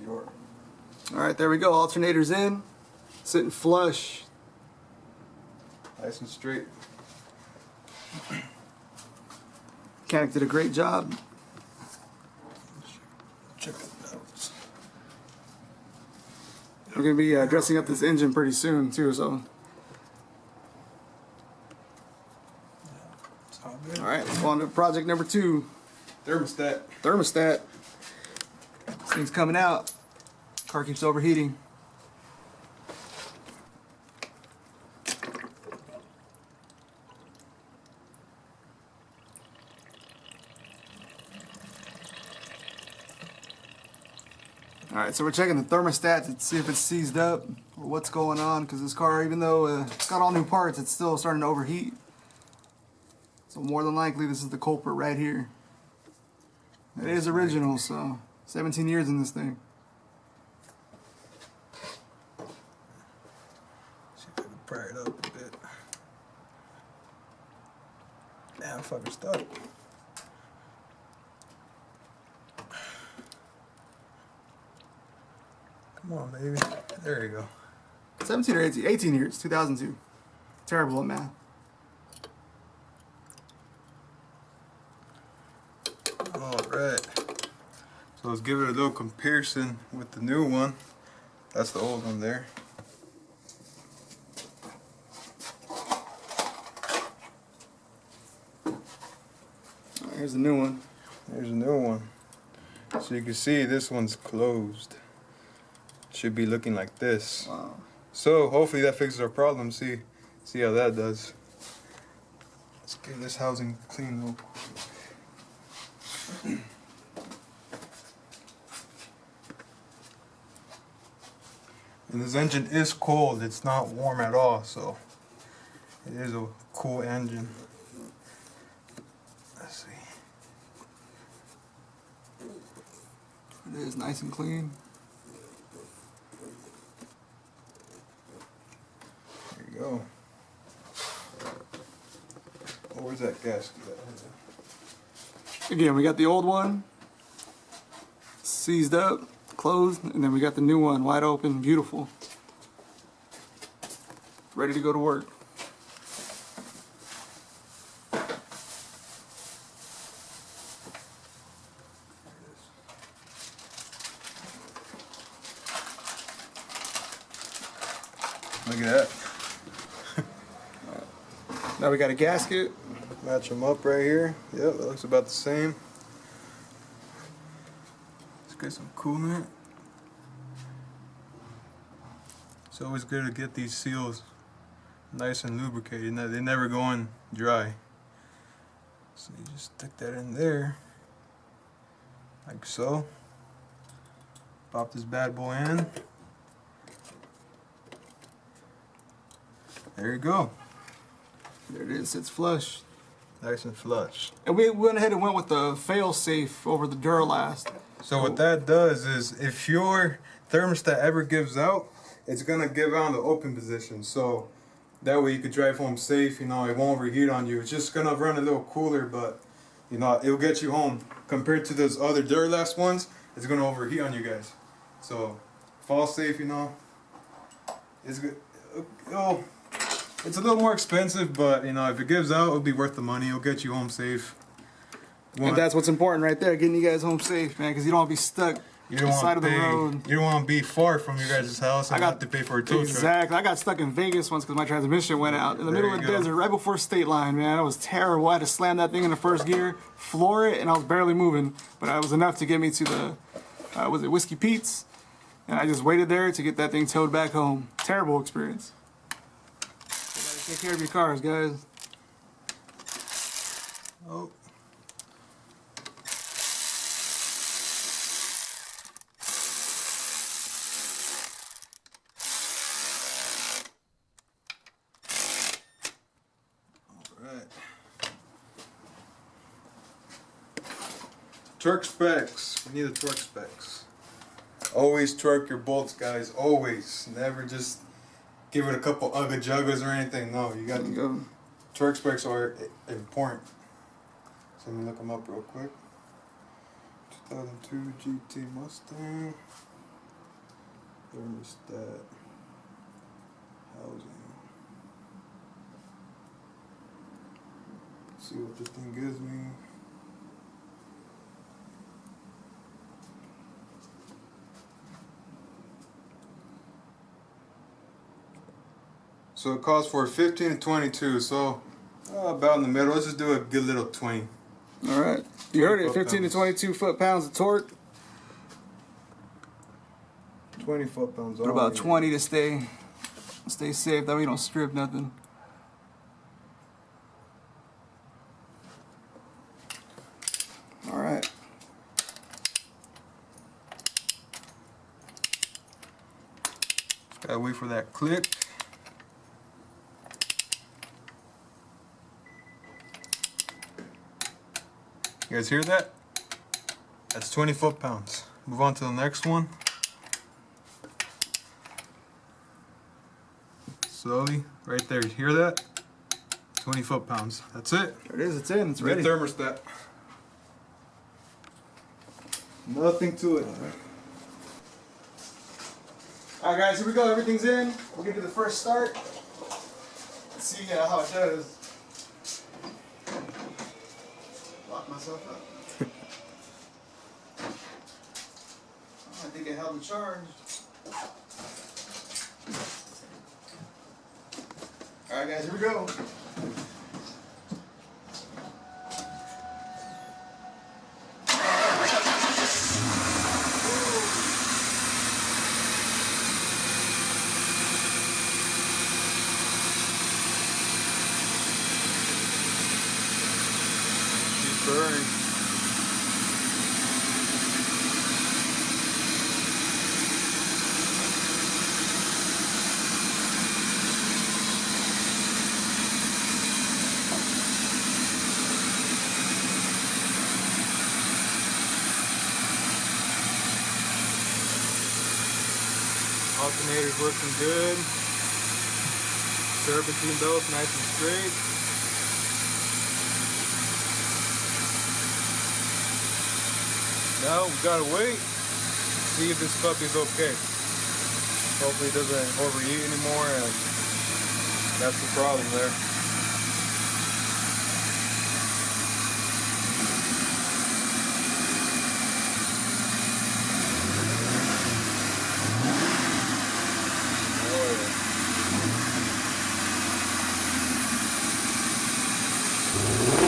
Sure. All right, there we go. Alternator's in, sitting flush. Nice and straight. Mechanic did a great job. Check it out. We're gonna be dressing up this engine pretty soon too, so. It's all good. All right, let's go on to project number 2. Thermostat. Thermostat. This thing's coming out. Car keeps overheating. Alright, so we're checking the thermostat to see if it's seized up or what's going on, because this car, even though it's got all new parts, it's still starting to overheat. So more than likely this is the culprit right here. It is original, so 17 years in this thing. See if I can pry it up a bit. Damn, fucker's stuck. Come on, baby. There you go. 17 or 18? 18 years, 2002. Terrible at math. Alright. So let's give it a little comparison with the new one. That's the old one there. Alright, here's the new one. There's a new one. So you can see this one's closed. Should be looking like this. Wow. So hopefully that fixes our problem. See how that does. Let's get this housing clean real quick. And this engine is cold. It's not warm at all, so it is a cool engine. Let's see. It is nice and clean. There you go. Oh, where's that gasket at? Again, we got the old one seized up, closed, and then we got the new one wide open, beautiful, ready to go to work. Look at that. Now we got a gasket. Match them up right here. Yep, that looks about the same. Let's get some coolant. It's always good to get these seals nice and lubricated. They never go in dry. So you just stick that in there, like so. Pop this bad boy in. There you go. There it is, it's flush. Nice and flush. And we went ahead and went with the fail-safe over the Duralast. So what that does is, if your thermostat ever gives out, it's gonna give out in the open position. So that way you could drive home safe. You know, it won't overheat on you. It's just gonna run a little cooler, but you know, it'll get you home. Compared to those other Duralast ones, it's gonna overheat on you guys. So fall safe. You know, it's good. Oh. It's a little more expensive, but you know, if it gives out, it'll be worth the money. It'll get you home safe. And that's what's important right there, getting you guys home safe, man, because you don't want to be stuck on the side of the road. You don't want to be far from your guys' house and have to pay for a tow truck. Exactly. I got stuck in Vegas once because my transmission went out in the middle of the desert, right before state line, man. It was terrible. I had to slam that thing in the first gear, floor it, and I was barely moving. But it was enough to get me to the, was it Whiskey Pete's? And I just waited there to get that thing towed back home. Terrible experience. Take care of your cars, guys. Oh. Alright. Torque specs. We need the torque specs. Always torque your bolts, guys. Always. Never just give it a couple ugga juggas or anything. No, you got to go. Torque specs are important. So let me look them up real quick. 2002 GT Mustang. Thermostat housing. Let's see what this thing gives me. So it calls for 15 to 22, so about in the middle. Let's just do a good little 20. All right. You heard it, 15 to 22 foot-pounds of torque. 20 foot-pounds. What about 20 to stay safe? That way you don't strip nothing. All right. Just gotta wait for that click. You guys hear that? That's 20 foot-pounds. Move on to the next one. Slowly, right there. You hear that? 20 foot-pounds. That's it. There it is. It's in. It's ready. Good thermostat. Nothing to it. All right, guys. Here we go. Everything's in. We'll get to the first start. Let's see how it does. Lock myself up. I think it held the charge. All right, guys, here we go. Keep burning. Alternator's working good. Serpentine belts nice and straight. Now we gotta wait. See if this puppy's okay. Hopefully it doesn't overheat anymore, and that's the problem there. Oh, yeah.